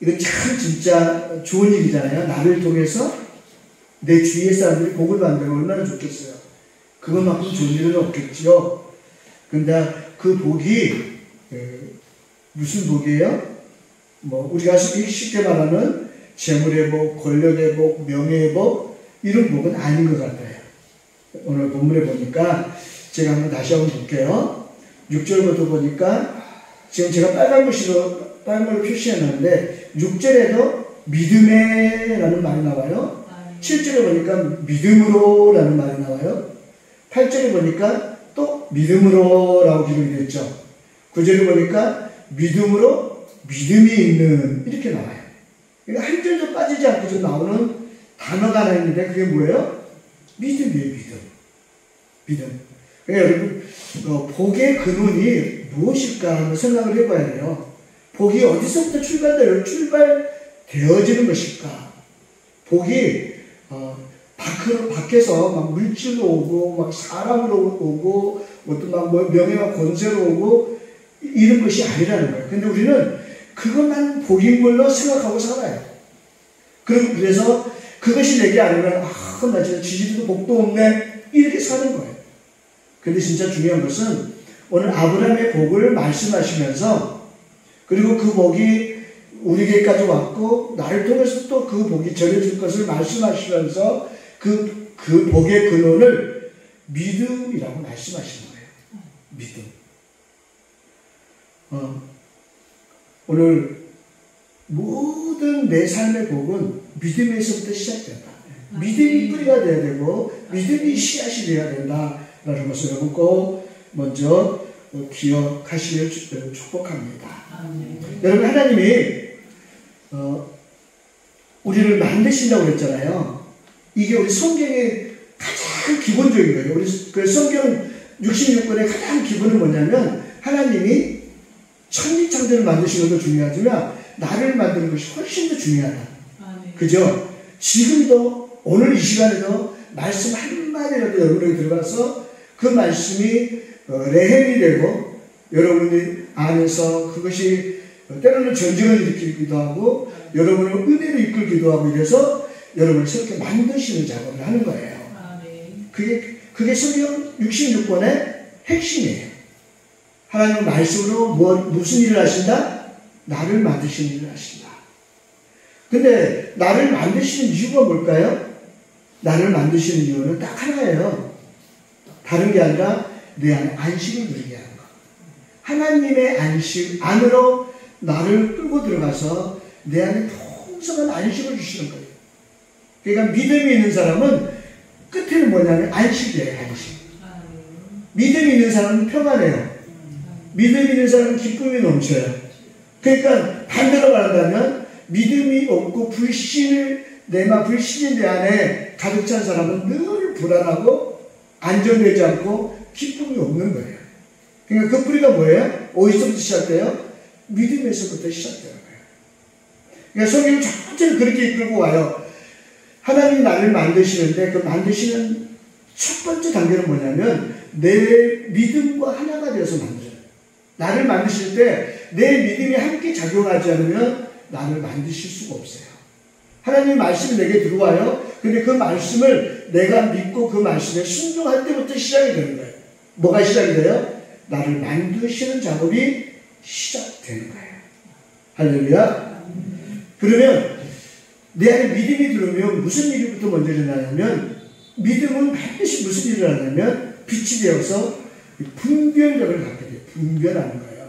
이거 참 진짜 좋은 일이잖아요. 나를 통해서 내 주위의 사람들이 복을 받는 얼마나 좋겠어요. 그것만큼 좋은 일은 없겠죠. 근데 그 복이 무슨 복이에요? 뭐 우리가 쉽게 말하는 재물의 복, 권력의 복, 명예의 복 이런 복은 아닌 것 같아요. 오늘 본문에 보니까 제가 다시 한번 볼게요. 6절부터 보니까 지금 제가 빨간 걸로 표시해놨는데 6절에도 믿음에라는 말이 나와요. 7절에 보니까 믿음으로라는 말이 나와요. 8절에 보니까 또 믿음으로라고 기록이 됐죠. 9절에 보니까 믿음으로 믿음이 있는 이렇게 나와요. 그러니까 한 절도 빠지지 않고 좀 나오는 단어가 하나 있는데 그게 뭐예요? 믿음이에요. 믿음. 그러니까 여러분 복의 근원이 무엇일까 한번 생각을 해봐야 돼요. 복이 어디서부터 출발되어지는 것일까? 복이 밖에서 막 물질로 오고 막 사람으로 오고 어떤 막 명예와 권세로 오고 이런 것이 아니라는 거예요. 근데 우리는 그것만 복인 걸로 생각하고 살아요. 그래서 그것이 내게 아니면 나 진짜 지지도 복도 없네 이렇게 사는 거예요. 근데 진짜 중요한 것은 오늘 아브라함의 복을 말씀하시면서 그리고 그 복이 우리에게까지 왔고 나를 통해서 또 그 복이 전해질 것을 말씀하시면서 그 복의 근원을 믿음이라고 말씀하시는 거예요. 믿음. 오늘 모든 내 삶의 복은 믿음에서부터 시작된다. 믿음이 뿌리가 돼야 되고 믿음이 씨앗이 되어야 된다라는 것을 여러분 꼭 먼저 기억하시길 축복합니다. 여러분 하나님이 우리를 만드신다고 그랬잖아요. 이게 우리 성경의 가장 기본적인 거예요. 우리 그 성경 66권의 가장 기본은 뭐냐면 하나님이 천지창조를 만드신 것도 중요하지만 나를 만드는 것이 훨씬 더 중요하다. 그죠? 지금도 오늘 이 시간에도 말씀 한마디라도 여러분에게 들어가서 그 말씀이 레헬이 되고 여러분이 안에서 그것이 때로는 전쟁을 일으키기도 하고 여러분을 은혜로 이끌기도 하고 이래서 여러분을 새롭게 만드시는 작업을 하는 거예요. 그게 성경 66권의 핵심이에요. 하나님은 말씀으로 무슨 일을 하신다? 나를 만드시는 일을 하신다. 근데 나를 만드시는 이유가 뭘까요? 나를 만드시는 이유는 딱 하나예요. 다른 게 아니라 내 안에 안식을 누리게 하는 것. 하나님의 안식 안으로 나를 끌고 들어가서 내 안에 풍성한 안식을 주시는 거예요. 그러니까 믿음이 있는 사람은 끝에는 뭐냐면 안식이에요. 안식. 믿음이 있는 사람은 평안해요. 믿음이 있는 사람은 기쁨이 넘쳐요. 그러니까 반대로 말한다면 믿음이 없고 불신이 내 안에 가득 찬 사람은 늘 불안하고 안정되지 않고 기쁨이 없는 거예요. 그러니까 그 뿌리가 뭐예요? 어디서부터 시작돼요? 믿음에서부터 시작되는 거예요. 그러니까 성경은 전체를 그렇게 이끌고 와요. 하나님이 나를 만드시는데 그 만드시는 첫 번째 단계는 뭐냐면 내 믿음과 하나가 되어서 만들어요. 나를 만드실 때 내 믿음이 함께 작용하지 않으면 나를 만드실 수가 없어요. 하나님의 말씀이 내게 들어와요. 근데 그 말씀을 내가 믿고 그 말씀에 순종할 때부터 시작이 되는 거예요. 뭐가 시작이 돼요? 나를 만드시는 작업이 시작되는 거예요. 할렐루야. 그러면 내 안에 믿음이 들어오면 무슨 일부터 먼저 일어나냐면 믿음은 반드시 무슨 일을 하냐면 빛이 되어서 분별력을 갖게 돼요. 분별하는 거예요.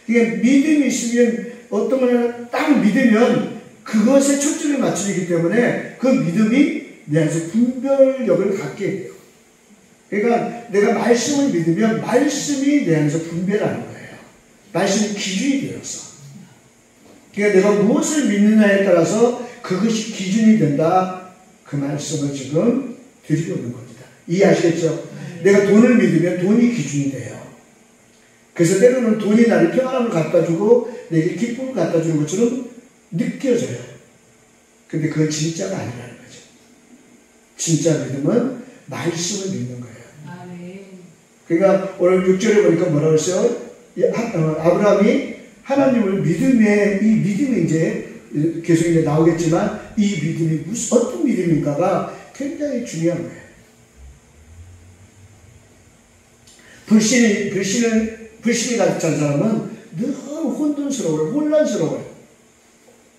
그러니까 믿음이 있으면 어떤 거는 딱 믿으면 그것에 초점이 맞춰지기 때문에 그 믿음이 내 안에서 분별력을 갖게 돼요. 그러니까 내가 말씀을 믿으면 말씀이 내 안에서 분별하는 거예요. 말씀이 기준이 되어서. 그러니까 내가 무엇을 믿느냐에 따라서 그것이 기준이 된다. 그 말씀을 지금 드리고 있는 겁니다. 이해하시겠죠? 내가 돈을 믿으면 돈이 기준이 돼요. 그래서 때로는 돈이 나를 평안함을 갖다주고 내게 기쁨을 갖다주는 것처럼 느껴져요. 근데 그건 진짜가 아니라는 거죠. 진짜 믿음은 말씀을 믿는 거예요. 그러니까 오늘 6절에 보니까 뭐라고 했어요? 아브라함이 하나님을 믿음에, 이 믿음이 이제 계속 이제 나오겠지만, 이 믿음이 어떤 믿음인가가 굉장히 중요한 거예요. 불신이 가득 찬 사람은 늘 혼돈스러워요. 혼란스러워요.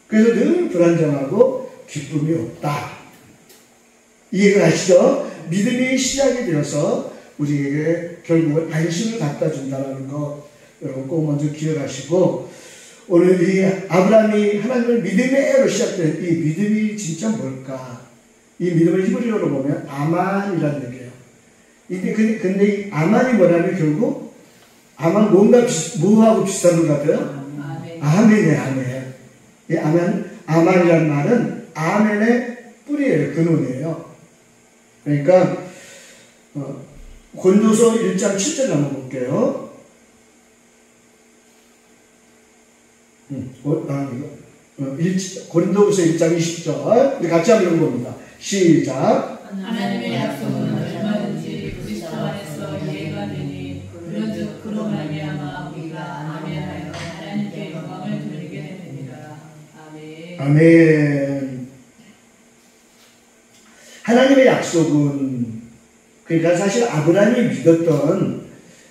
그래서 늘 불안정하고 기쁨이 없다. 이해가 가시죠? 믿음이 시작이 되어서 우리에게 결국은 안심을 갖다 준다는 거 여러분 꼭 먼저 기억하시고, 오늘 이 아브라함이 하나님을 믿음으로 시작된 이 믿음이 진짜 뭘까? 이 믿음을 히브리어로 보면 아만이라는 얘기예요. 근데 이 아만이 뭐냐면 결국 아만 뭐하고 비슷한 것 같아요? 아멘이에요. 아멘. 이 아만이라는 말은 아멘의 뿌리예요. 근원이에요. 그러니까 고린도서 1장 7절 한번 볼게요. 고린도서 1장 20절 우리 같이 한번 읽어봅니다. 시작. 하나님의 약속은 얼마든지 그리스도 안에서 이해가 되니 그런즉 그로 말미암아 우리가 아멘하여 하나님께 영광을 돌리게 됩니다. 아멘. 아멘. 하나님의 약속은, 그러니까 사실 아브라함이 믿었던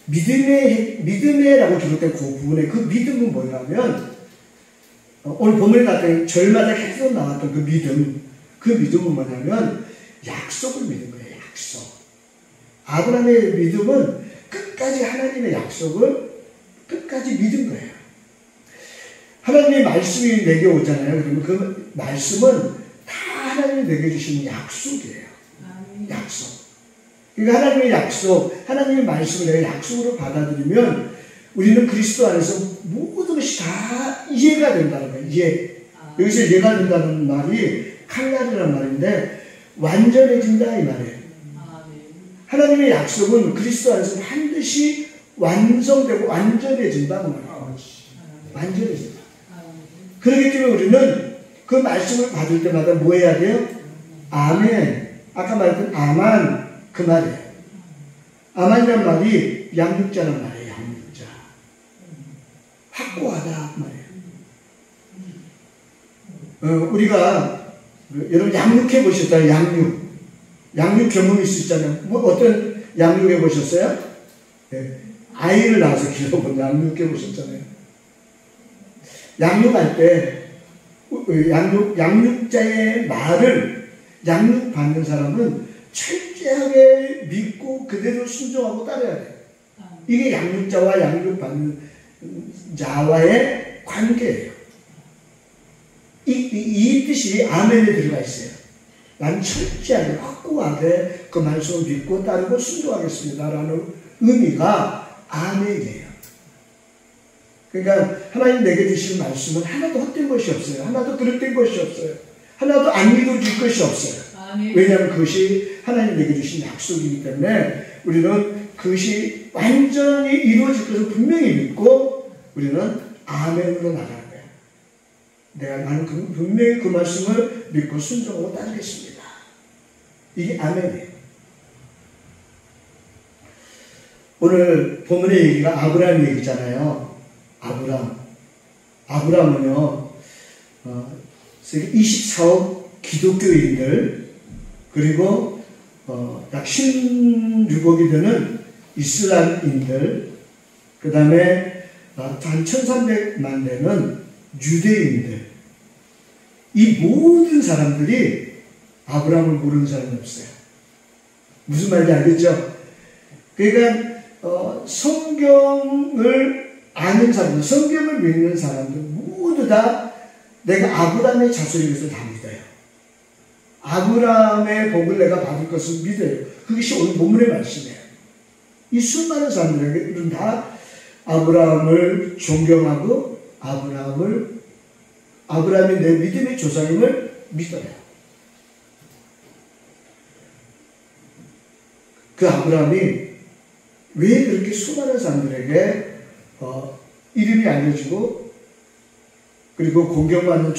믿음에라고 기록된 그 부분에 그 믿음은 뭐냐면, 오늘 본문에 나왔던 절마다 계속 나왔던 그 믿음은 뭐냐면 약속을 믿은 거예요. 약속. 아브라함의 믿음은 끝까지 하나님의 약속을 끝까지 믿은 거예요. 하나님의 말씀이 내게 오잖아요. 그러면 그 말씀은 다 하나님이 내게 주시는 약속이에요. 약속. 그러니까 하나님의 약속, 하나님의 말씀을 내가 약속으로 받아들이면 우리는 그리스도 안에서 모든 것이 다 이해가 된다는 거예요. 이해. 여기서 이해가 된다는 말이 칼날이라는 말인데 완전해진다 이 말이에요. 하나님의 약속은 그리스도 안에서 반드시 완성되고 완전해진다는 말이에요. 완전해진다. 그렇기 때문에 우리는 그 말씀을 받을 때마다 뭐 해야 돼요? 아멘. 아까 말했던 아만 그 말이에요. 아만이란 말이 양육자란 말이에요. 양육자. 확고하다 그 말이에요. 우리가 여러분 양육해 보셨잖아요. 양육 경험이 있었잖아요. 뭐 어떤 양육해 보셨어요? 네. 아이를 낳아서 키워본 양육해 보셨잖아요. 양육할 때 양육자의 말을 양육받는 사람은 철저하게 믿고 그대로 순종하고 따라야 돼요. 이게 양육자와 양육받는 자와의 관계예요. 이 뜻이 아멘에 들어가 있어요. 난 철저하게 확고하게 그 말씀을 믿고 따르고 순종하겠습니다라는 의미가 아멘이에요. 그러니까 하나님 내게 주신 말씀은 하나도 헛된 것이 없어요. 하나도 그릇된 것이 없어요. 하나도 안 믿어질 것이 없어요. 왜냐하면 그것이 하나님 내게 주신 약속이기 때문에 우리는 그것이 완전히 이루어질 것을 분명히 믿고 우리는 아멘으로 나가는 거예요. 나는 분명히 그 말씀을 믿고 순종하고 따르겠습니다. 이게 아멘이에요. 오늘 본문의 얘기가 아브라함 얘기잖아요. 아브라함은요, 세계 24억 기독교인들, 그리고 약 16억이 되는 이슬람인들, 그 다음에 한 1300만 되는 유대인들, 이 모든 사람들이 아브라함을 모르는 사람이 없어요. 무슨 말인지 알겠죠? 그러니까 성경을 아는 사람들, 성경을 믿는 사람들 모두 다 내가 아브라함의 자손이라서 다 믿어요. 아브라함의 복을 내가 받을 것을 믿어요. 그것이 오늘 본문의 말씀이에요. 이 수많은 사람들에게는 다 아브라함을 존경하고 아브라함이 내 믿음의 조상임을 믿어요. 그 아브라함이 왜 그렇게 수많은 사람들에게 이름이 알려지고 그리고 존경받는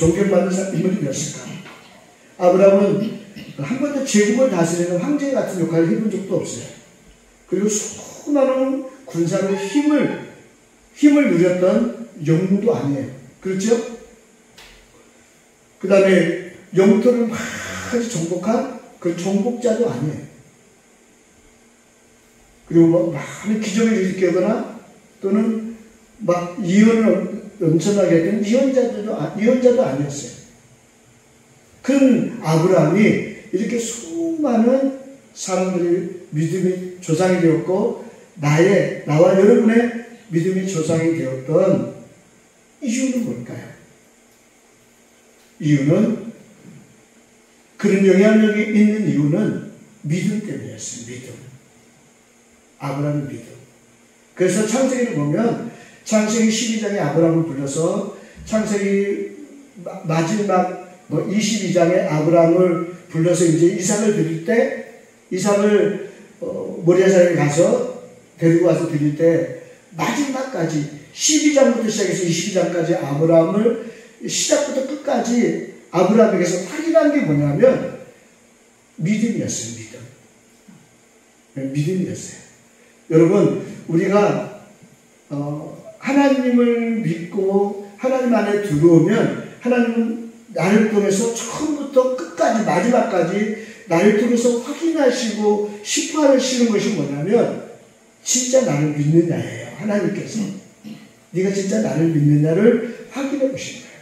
인물이 되었을까? 아브라함은 한 번도 제국을 다스리는 황제 같은 역할을 해본 적도 없어요. 그리고 수많은 군사의 힘을 누렸던 영웅도 아니에요. 그렇죠? 그 다음에 영토를 막 정복한 그 정복자도 아니에요. 그리고 많은 기적을 일으키거나 또는 막 이혼을 엄청나게 했던 이혼자도 아니었어요. 그런 아브라함이 이렇게 수많은 사람들이 믿음의 조상이 되었고 나와 여러분의 믿음의 조상이 되었던 이유는 뭘까요? 이유는 그런 영향력이 있는 이유는 믿음 때문이었어요. 믿음. 아브라함의 믿음. 그래서 창세기를 보면 창세기 12장에 아브라함을 불러서 창세기 마지막 22장에 아브라함을 불러서 이제 이삭을 드릴 때 이삭을 모리아산에 가서 데리고 와서 드릴 때 마지막까지 12장부터 시작해서 22장까지 아브라함을 시작부터 끝까지 아브라함에게서 확인한 게 뭐냐면 믿음이었어요. 믿음이었어요. 여러분 우리가 하나님을 믿고 하나님 안에 들어오면 하나님은 나를 통해서 처음부터 끝까지 마지막까지 나를 통해서 확인하시고 시파하시는 것이 뭐냐면 진짜 나를 믿느냐예요. 하나님께서 네가 진짜 나를 믿느냐를 확인해 보시는 거예요.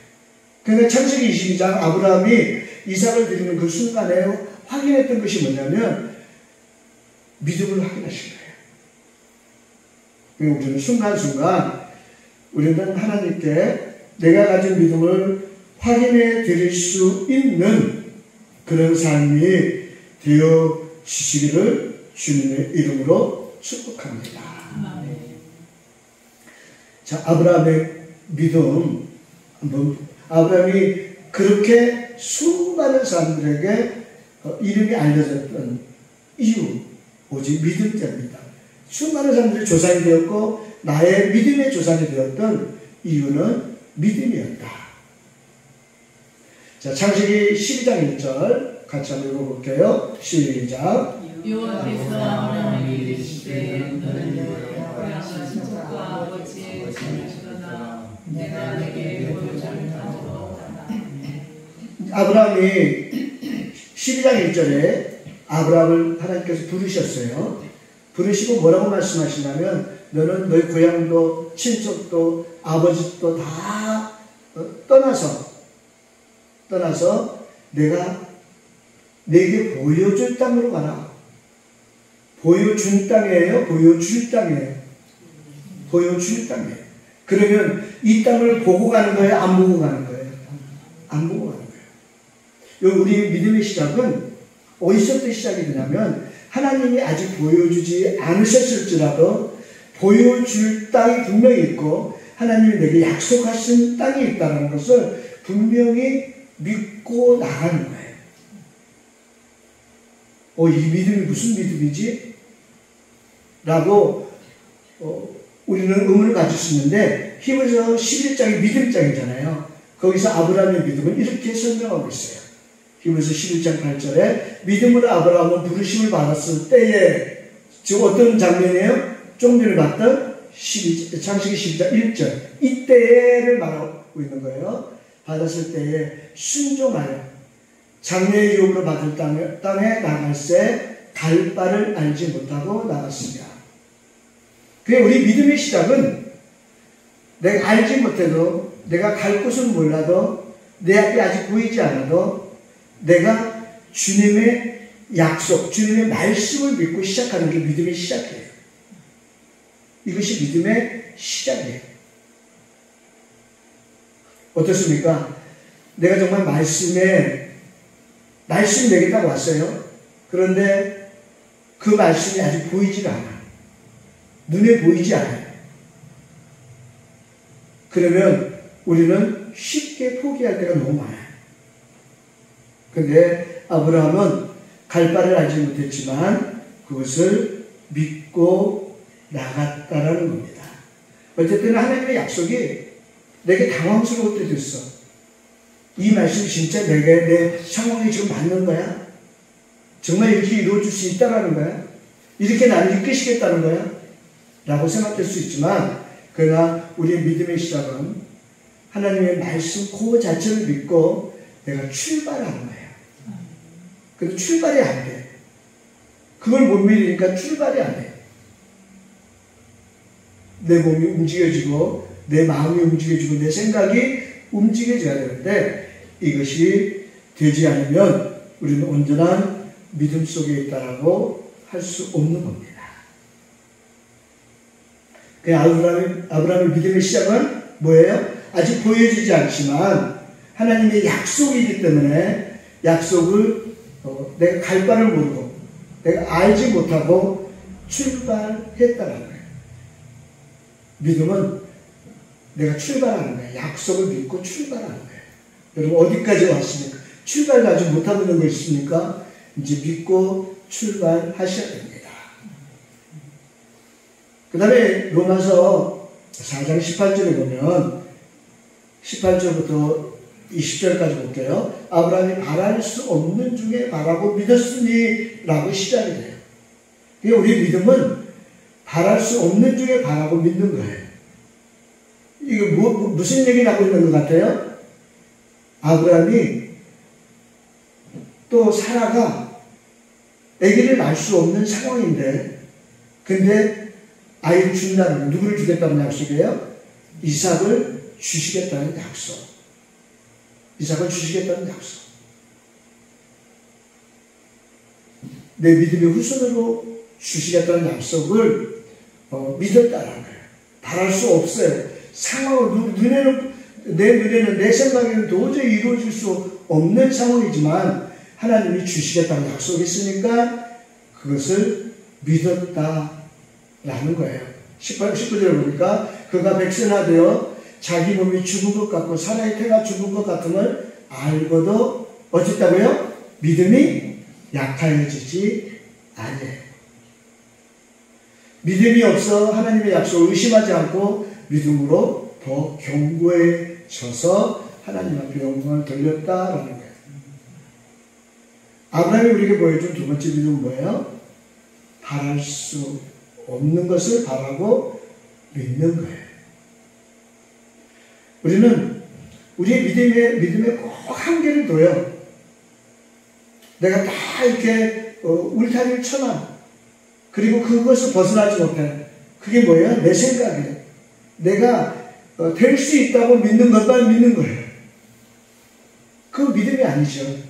그러니까 창세기 22장 아브라함이 이삭을 드리는 그 순간에 확인했던 것이 뭐냐면 믿음을 확인하신 거예요. 우리는 순간순간 우리는 하나님께 내가 가진 믿음을 확인해 드릴 수 있는 그런 삶이 되어 주시기를 주님의 이름으로 축복합니다. 자, 아브라함의 믿음, 아브라함이 그렇게 수많은 사람들에게 이름이 알려졌던 이유, 오직 믿음 때문이다. 수많은 사람들이 조상이 되었고 나의 믿음의 조상이 되었던 이유는 믿음이었다. 자, 창세기 12장 1절 같이 한번 읽어볼게요. 시작. 여호와께서 아브라함에게 이르시되 너는 고향과 친척과 아버지의 집을 떠나 내가 내게 보여줄 땅으로 가라. 아브라함이 12장 1절에 아브라함을 하나님께서 부르셨어요. 부르시고 뭐라고 말씀하시냐면 너는 너희 고향도 친척도 아버지도 다 떠나서 내가 내게 보여줄 땅으로 가라. 보여준 땅이에요? 보여줄 땅이에요? 보여줄 땅이에요. 그러면 이 땅을 보고 가는 거예요? 안 보고 가는 거예요? 안 보고 가는 거예요. 우리 믿음의 시작은 어디서부터 시작이 되냐면 하나님이 아직 보여주지 않으셨을지라도 보여줄 땅이 분명히 있고 하나님이 내게 약속하신 땅이 있다는 것을 분명히 믿고 나가는 거예요. 이 믿음이 무슨 믿음이지? 라고 우리는 의문을 가질 수 있는데 히브리서 11장이 믿음장이잖아요. 거기서 아브라함의 믿음은 이렇게 설명하고 있어요. 히브리서 11장 8절에 믿음으로 아브라함은 부르심을 받았을 때에 지금 어떤 장면이에요? 좀 전에 봤던 창세기 12장 1절 이때를 말하고 있는 거예요. 받았을 때에 순종하여 장래의 유업으로 받을 땅에 나갈새 갈 바를 알지 못하고 나갔습니다. 그게 우리 믿음의 시작은 내가 알지 못해도 내가 갈 곳은 몰라도 내 앞에 아직 보이지 않아도 내가 주님의 약속, 주님의 말씀을 믿고 시작하는 게 믿음의 시작이에요. 이것이 믿음의 시작이에요. 어떻습니까? 내가 정말 말씀 내겠다고 왔어요. 그런데 그 말씀이 아직 보이지가 않아요. 눈에 보이지 않아요. 그러면 우리는 쉽게 포기할 때가 너무 많아요. 근데 아브라함은 갈 바를 알지 못했지만 그것을 믿고 나갔다라는 겁니다. 어쨌든 하나님의 약속이 내게 당황스러울 때도 있어. 이 말씀이 진짜 내 상황이 지금 맞는 거야? 정말 이렇게 이루어질 수 있다라는 거야? 이렇게 나를 이끄시겠다는 거야? 라고 생각될 수 있지만 그러나 우리 믿음의 시작은 하나님의 말씀 그 자체를 믿고 내가 출발하는 거예요. 근데 출발이 안 돼. 그걸 못 믿으니까 출발이 안 돼. 내 몸이 움직여지고 내 마음이 움직여지고 내 생각이 움직여져야 되는데 이것이 되지 않으면 우리는 온전한 믿음 속에 있다라고 할 수 없는 겁니다. 아브라함의 믿음의 시작은 뭐예요? 아직 보여지지 않지만 하나님의 약속이기 때문에 약속을 내가 갈 바를 모르고 내가 알지 못하고 출발했다는 거예요. 믿음은 내가 출발하는 거예요. 약속을 믿고 출발하는 거예요. 여러분 어디까지 왔습니까? 출발도 아직 못하고 있는 거 있습니까? 이제 믿고 출발하셔야 됩니다. 그 다음에 로마서 4장 18절에 보면 18절부터 20절까지 볼게요. 아브라함이 바랄 수 없는 중에 바라고 믿었으니 라고 시작이 돼요. 그러니까 우리 믿음은 바랄 수 없는 중에 바라고 믿는 거예요. 이게 무슨 얘기를 하고 있는 것 같아요? 아브라함이 또 사라가 아기를 낳을 수 없는 상황인데 근데 아이를 준다는 누구를 주겠다는 약속이에요? 이삭을 주시겠다는 약속. 이삭을 주시겠다는 약속. 내 믿음의 후손으로 주시겠다는 약속을 믿었다는 거예요. 바랄 수 없어요. 상황을 내 눈에는 내 생각에는 도저히 이루어질 수 없는 상황이지만 하나님이 주시겠다는 약속이 있으니까 그것을 믿었다라는 거예요. 19절에 보니까 그가 백선하되어 자기 몸이 죽은 것 같고 사라의 태가 죽은 것 같음을 알고도 어쨌다고요? 믿음이 약하여지지 아니에요. 믿음이 없어 하나님의 약속을 의심하지 않고 믿음으로 더 견고해져서 하나님 앞에 영광을 돌렸다라는 거예요. 아브라함이 우리에게 보여준 두 번째 믿음은 뭐예요? 바랄 수 없는 것을 바라고 믿는 거예요. 우리는 우리의 믿음에 꼭 한계를 둬요. 내가 다 이렇게 울타리를 쳐놔. 그리고 그것을 벗어나지 못해. 그게 뭐예요? 내 생각이에요. 내가 될 수 있다고 믿는 것만 믿는 거예요. 그건 믿음이 아니죠.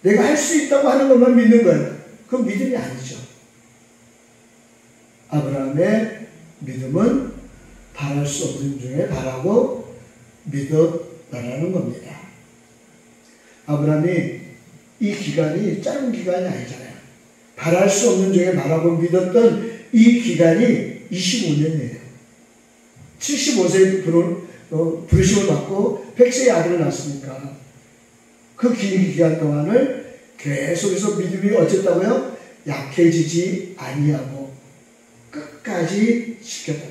내가 할 수 있다고 하는 것만 믿는 거예요. 그건 믿음이 아니죠. 아브라함의 믿음은 바랄 수 없는 중에 바라고 믿었다라는 겁니다. 아브라함이 이 기간이 짧은 기간이 아니잖아요. 바랄 수 없는 중에 바라고 믿었던 이 기간이 25년이에요. 75세에 부르심을 받고 100세의 아들을 낳았으니까 그 긴 기간 동안을 계속해서 믿음이 어쨌다고요? 약해지지 아니하고 끝까지 지켰다.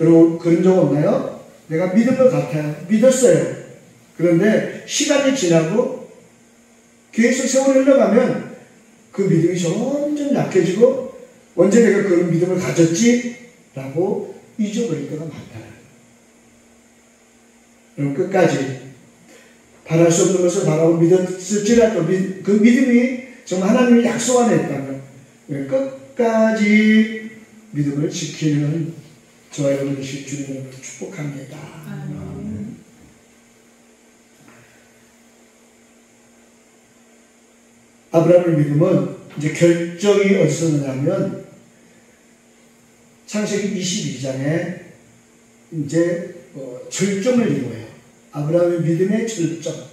여러분 그런 적 없나요? 내가 믿은 것 같아요. 믿었어요. 그런데 시간이 지나고 계속 세월이 흘러가면 그 믿음이 점점 약해지고 언제 내가 그런 믿음을 가졌지? 라고 잊어버릴 때가 많다. 여러분 끝까지 바랄 수 없는 것을 바라고 믿었을지라도 그 믿음이 정말 하나님의 약속 안에 있다면 끝까지 믿음을 지키는 저와 여러분이 주님을 축복합니다. 아브라함의 믿음은 이제 결정이 어디서 나냐면 창세기 22장에 이제 절정을 이루어요. 아브라함의 믿음의 절정.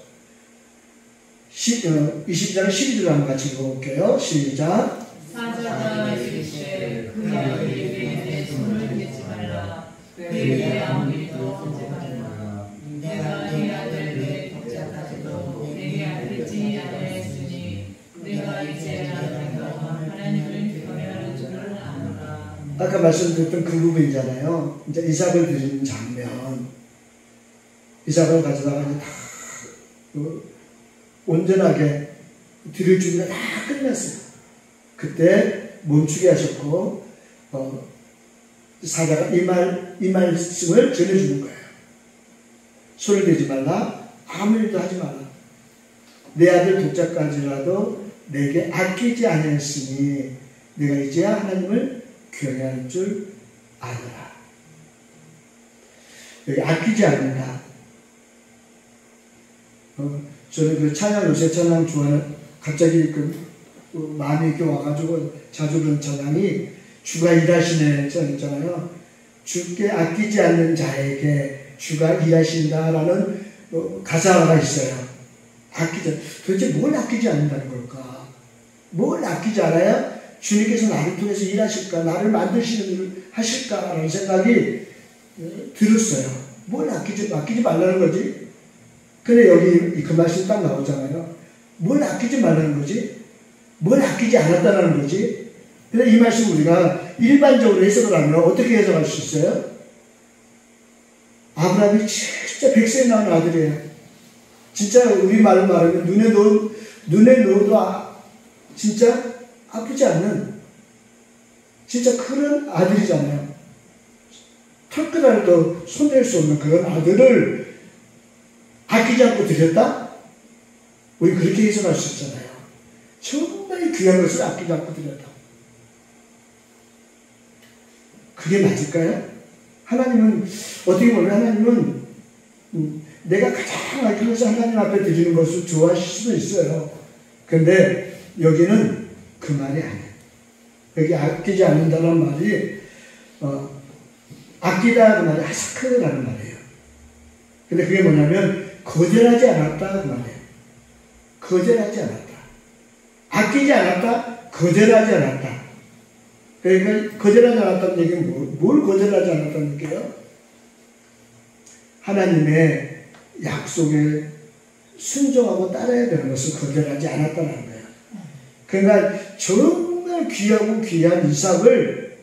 20장 12절 한번 같이 읽어볼게요. 시작. 사자가 이르시되 그녀에게 내 손을 대지 말라. 그에게 아무리도 하지 말라. 내가 네 아들에게 독자까지도 내게 알리지 아니하였으니 내가 이제 하나님을 경외하는 줄을 아노라. 아까 말씀드렸던 그 부분이잖아요. 이제 이삭을 드리는 장면. 이삭을 가져다가 이제 다 온전하게 드릴 준비가 다 끝났어요. 그때 멈추게 하셨고 사자가 이 말씀을 전해주는 거예요. 소리 내지 말라. 아무 일도 하지 말라. 내 아들 독자까지라도 내게 아끼지 아니했으니 내가 이제야 하나님을 경외할 줄 아노라. 여기 아끼지 않는다. 저는 그 찬양, 요새 찬양 좋아하는, 갑자기 마음이 이렇게 와가지고 자주 그런 찬양이 주가 일하시네 있잖아요. 주께 아끼지 않는 자에게 주가 일하신다라는 가사가 있어요. 도대체 뭘 아끼지 않는다는 걸까? 뭘 아끼지 않아야 주님께서 나를 통해서 일하실까? 나를 만드시는 일을 하실까라는 생각이 들었어요. 뭘 아끼지 말라는 거지? 근데 여기 그 말씀이 딱 나오잖아요. 뭘 아끼지 말라는 거지? 뭘 아끼지 않았다는 거지? 근데 이 말씀 우리가 일반적으로 해석을 하면 어떻게 해석할 수 있어요? 아브라함이 진짜 백세에 나온 아들이에요. 진짜 우리 말로 말하면 눈에 넣어도 진짜 아프지 않는 진짜 그런 아들이잖아요. 털끝알도 손댈 수 없는 그런 아들을 아끼지 않고 드렸다? 우리 그렇게 해석할 수 있잖아요. 정말 귀한 것을 아끼지 않고 드렸다. 그게 맞을까요? 하나님은 어떻게 보면 하나님은 내가 가장 아끼면서 하나님 앞에 드리는 것을 좋아하실 수도 있어요. 근데 여기는 그 말이 아니에요. 여기 아끼지 않는다는 말이 아끼다 그 말이 하사크라는 말이에요. 근데 그게 뭐냐면 거절하지 않았다 그 말이에요. 거절하지 않았다. 아끼지 않았다. 거절하지 않았다. 그러니까 거절하지 않았다는 얘기는 뭘 거절하지 않았다는 얘기예요? 하나님의 약속에 순종하고 따라야 되는 것을 거절하지 않았다는 거예요. 그러니까 정말 귀하고 귀한 이삭을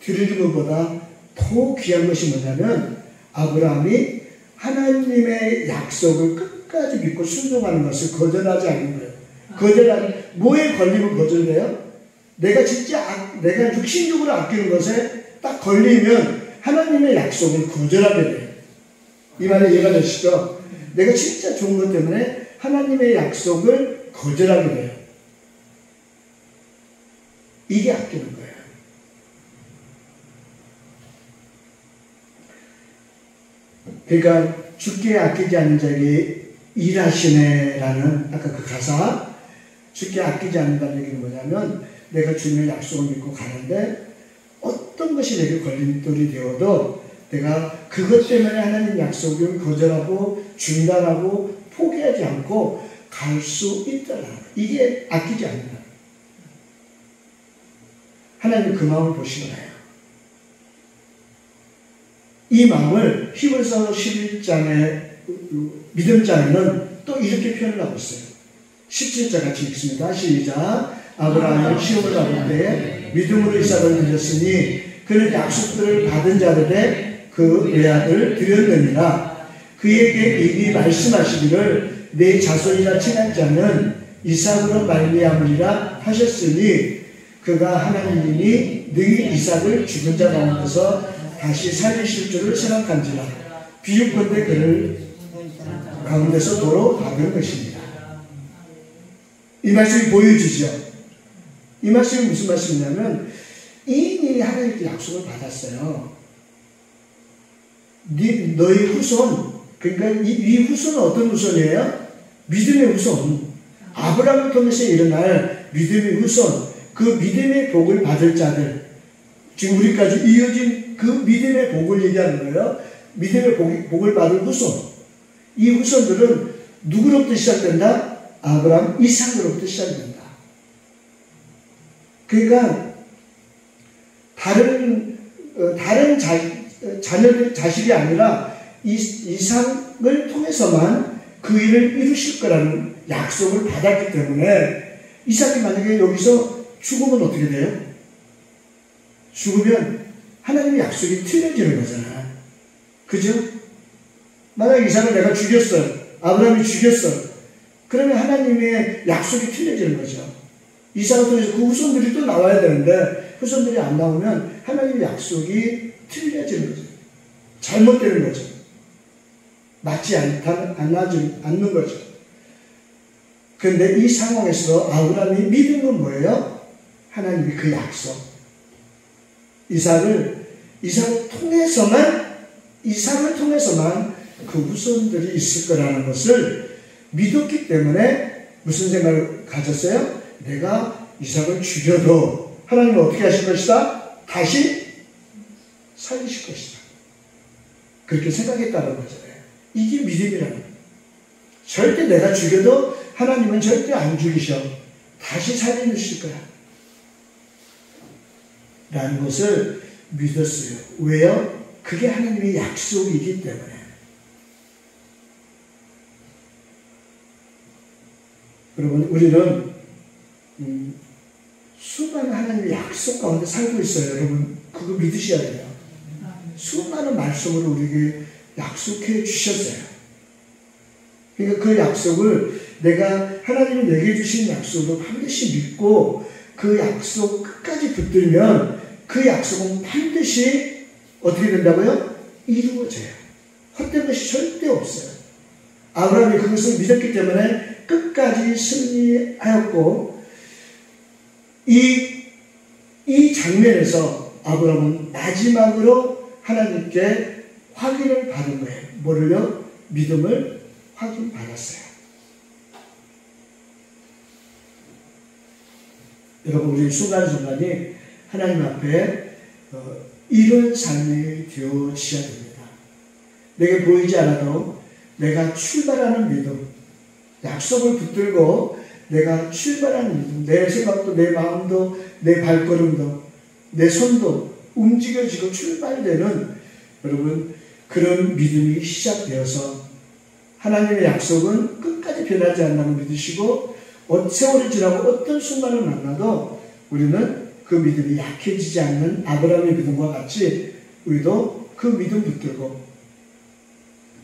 드리는 것보다 더 귀한 것이 뭐냐면 아브라함이 하나님의 약속을 끝까지 믿고 순종하는 것을 거절하지 않는 거예요. 뭐에 걸리면 거절해요? 내가 육신적으로 아끼는 것에 딱 걸리면 하나님의 약속을 거절하게 돼요. 이 말이 이해가 되시죠? 내가 진짜 좋은 것 때문에 하나님의 약속을 거절하게 돼요. 이게 아끼는 거예요. 그러니까 주께 아끼지 않는 자에게 일하시네라는 아까 그 가사, 주께 아끼지 않는다는 얘기는 뭐냐면 내가 주님의 약속을 믿고 가는데 어떤 것이 내게 걸림돌이 되어도 내가 그것 때문에 하나님 약속을 거절하고 중단하고 포기하지 않고 갈 수 있다는 거예요. 이게 아끼지 않는다. 하나님 그 마음을 보시는 거예요. 이 마음을 히브리서 11장의 믿음장에는 또 이렇게 표현을 하고 있어요. 17절 같이 읽습니다. 시작. 아브라함은 시험을 받을 때에 믿음으로 이삭을 드렸으니 그는 약속들을 받은 자들의 그 외아들 드렸느니라. 그에게 이미 말씀하시기를 내 자손이라 칭한 자는 이삭으로 말미암으리라 하셨으니 그가 하나님이 능히 이삭을 죽은 자 가운데서 다시 살리실 줄을 생각한지라. 비유컨대 그를 가운데서 도로 박은 것입니다. 이 말씀이 보여주죠. 이 말씀이 무슨 말씀이냐면 이미 하나님께 약속을 받았어요. 너희 후손, 그러니까 이 후손은 어떤 후손이에요? 믿음의 후손. 아브라함을 통해서 일어날 믿음의 후손, 그 믿음의 복을 받을 자들, 지금 우리까지 이어진 그 믿음의 복을 얘기하는 거예요. 믿음의 복을 받을 후손. 이 후손들은 누구로부터 시작된다? 아브라함, 이삭으로부터 시작된다. 그러니까 다른 자식이 아니라 이삭을 통해서만 그 일을 이루실 거라는 약속을 받았기 때문에 이삭이 만약에 여기서 죽으면 어떻게 돼요? 죽으면 하나님의 약속이 틀려지는 거잖아. 그죠? 만약에 이삭을 내가 죽였어요. 아브라함이 죽였어요. 그러면 하나님의 약속이 틀려지는 거죠. 이삭을 통해서 그 후손들이 또 나와야 되는데 후손들이 안 나오면 하나님의 약속이 틀려지는 거죠. 잘못되는 거죠. 맞지 않는 거죠. 그런데 이 상황에서 아브라함이 믿은 건 뭐예요? 하나님이 그 약속. 이삭을 통해서만 그 후손들이 있을 거라는 것을 믿었기 때문에 무슨 생각을 가졌어요? 내가 이삭을 죽여도 하나님은 어떻게 하실 것이다? 다시 살리실 것이다. 그렇게 생각했다는 거잖아요. 이게 믿음이라는 거예요. 절대 내가 죽여도 하나님은 절대 안 죽이셔. 다시 살려주실 거야. 라는 것을 믿었어요. 왜요? 그게 하나님의 약속이기 때문에. 여러분, 우리는 수많은 하나님의 약속 가운데 살고 있어요. 여러분, 그거 믿으셔야 돼요. 수많은 말씀으로 우리에게 약속해 주셨어요. 그러니까 그 약속을 내가 하나님이 내게 주신 약속으로 반드시 믿고 그 약속 끝까지 붙들면 그 약속은 반드시 어떻게 된다고요? 이루어져요. 헛된 것이 절대 없어요. 아브라함이 그것을 믿었기 때문에 끝까지 승리하였고 이 장면에서 아브라함은 마지막으로 하나님께 확인을 받은 거예요. 뭐를요? 믿음을 확인받았어요. 여러분, 우리 순간순간이 하나님 앞에 이런 삶이 되어져야 됩니다. 내게 보이지 않아도 내가 출발하는 믿음, 약속을 붙들고 내가 출발하는 믿음, 내 생각도 내 마음도 내 발걸음도 내 손도 움직여지고 출발되는 여러분 그런 믿음이 시작되어서 하나님의 약속은 끝까지 변하지 않는다고 믿으시고 세월이 지나고 어떤 순간을 만나도 우리는 그 믿음이 약해지지 않는 아브라함의 믿음과 같이 우리도 그 믿음 붙들고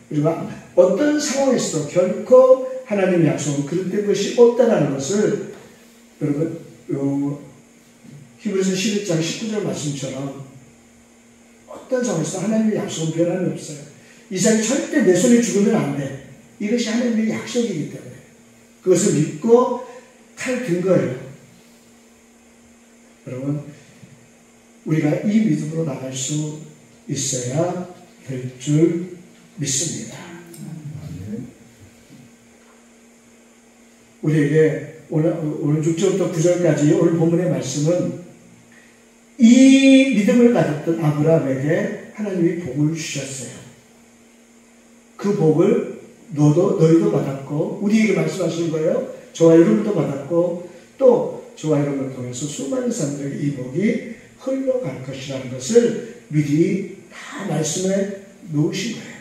우리가 어떤 상황에서도 결코 하나님의 약속은 그릇된 것이 없다는 것을 여러분 히브리서 11장 19절 말씀처럼 어떤 상황에서 하나님의 약속은 변함이 없어요. 이삭이 절대 내 손에 죽으면 안 돼. 이것이 하나님의 약속이기 때문에 그것을 믿고 칼 든 거예요. 여러분, 우리가 이 믿음으로 나갈 수 있어야 될 줄 믿습니다. 우리에게 오늘 6절부터 9절까지 오늘 본문의 말씀은 이 믿음을 가졌던 아브라함에게 하나님이 복을 주셨어요. 그 복을 너희도 받았고 우리에게 말씀하시는 거예요. 저와 여러분도 받았고 또 저와 여러분을 통해서 수많은 사람들에게 이 복이 흘러갈 것이라는 것을 미리 다 말씀해 놓으신 거예요.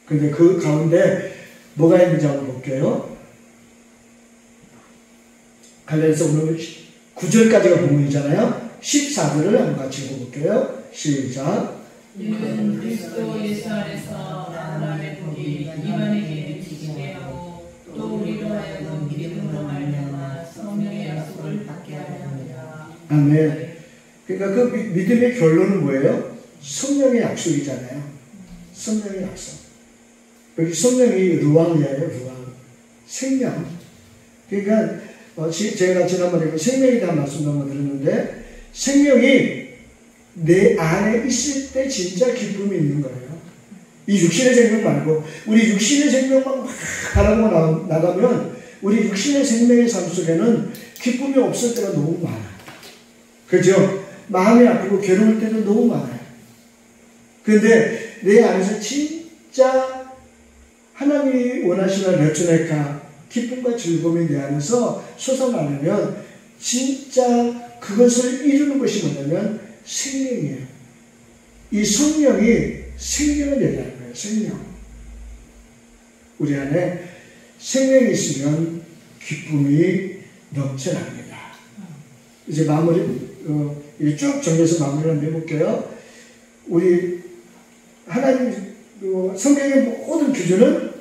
그런데 그 가운데 뭐가 있는지 한번 볼게요. 갈라디아서 오늘 9절까지가 본문이잖아요. 14절을 한번 같이 읽어볼게요. 시작. 이는 그리스도 예수 안에서 아브라함의 복이 이만에게 지키게 하고 또 우리로 하여금 믿음으로 말미암아 성령의 약속을 받게 하려 합니다. 아멘. 그러니까 그 믿음의 결론은 뭐예요? 성령의 약속이잖아요. 성령의 약속. 여기 성령이 루앙이에요. 루앙. 생명. 그러니까 제가 지난번에 생명에 대한 말씀도 한번 드렸는데 생명이 내 안에 있을 때 진짜 기쁨이 있는 거예요. 이 육신의 생명 말고 우리 육신의 생명만 막 바라보고 나가면 우리 육신의 생명의 삶 속에는 기쁨이 없을 때가 너무 많아요. 그죠? 마음이 아프고 괴로울 때도 너무 많아요. 그런데 내 안에서 진짜 하나님이 원하시는 레츠네카 기쁨과 즐거움이 내 안에서 솟아나면 진짜 그것을 이루는 것이 뭐냐면 생명이에요. 이 성령이 생명을 얘기하는 거예요. 생명. 우리 안에 생명이 있으면 기쁨이 넘쳐납니다. 이제 마무리 쭉 정리해서 마무리를 해볼게요. 우리 하나님 성경의 모든 기준은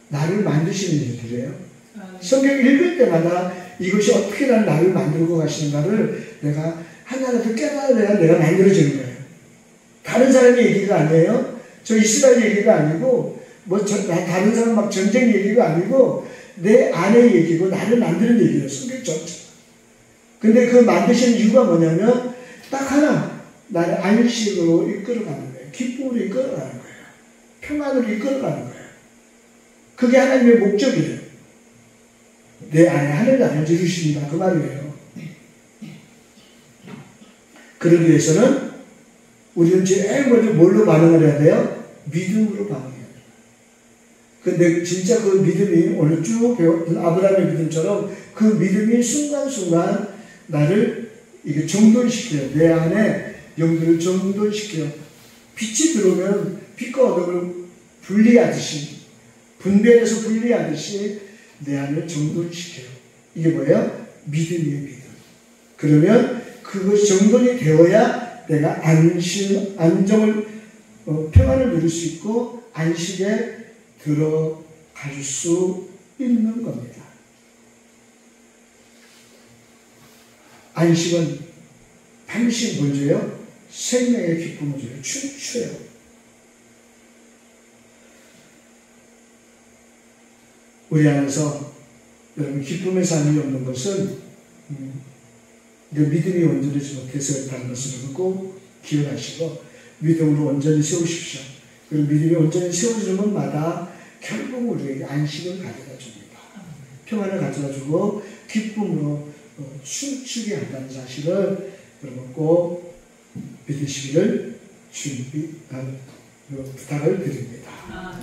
나를 만드시는 일들이에요. 성경 읽을 때마다 이것이 어떻게 나를 만들고 가시는가를 내가 하나라도 깨달아야 내가 만들어지는 거예요. 다른 사람의 얘기가 아니에요. 저 이스라엘 얘기가 아니고 다른 사람 막 전쟁 얘기가 아니고 내 아내 얘기고 나를 만드는 얘기예요. 성경 전체. 근데 그 만드신 이유가 뭐냐면 딱 하나, 나를 안식으로 이끌어가는 거예요. 기쁨으로 이끌어가는 거예요. 평안으로 이끌어가는 거예요. 그게 하나님의 목적이에요. 내 안에 하늘 나라를 이루십니다. 그 말이에요. 그러기 위해서는 우리는 제일 먼저 뭘로 반응을 해야 돼요? 믿음으로 반응해야 돼요. 근데 진짜 그 믿음이 오늘 쭉 배웠던 아브라함의 믿음처럼 그 믿음이 순간순간 나를 이게 정돈시켜요. 내 안에 영들을 정돈시켜요. 빛이 들어오면 빛과 어둠을 분리하듯이, 분별해서 분리하듯이 내 안을 정돈시켜요. 이게 뭐예요? 믿음이에요, 믿음. 그러면 그것이 정돈이 되어야 내가 안정을, 평안을 누릴 수 있고 안식에 들어갈 수 있는 겁니다. 안식은 반드시 뭘 줘요? 생명의 기쁨을 줘요. 춤춰요. 우리 안에서 여러분 기쁨의 삶이 없는 것은 믿음이 온전하지 못해서 그렇다는 것을 꼭 기억하시고 믿음으로 온전히 세우십시오. 그리고 믿음이 온전히 세워지는 것마다 결국 우리에게 안식을 가져다 줍니다. 평안을 가져다 주고 기쁨으로 춤추게 한다는 사실을 여러분 꼭 믿으시기를 부탁을 드립니다.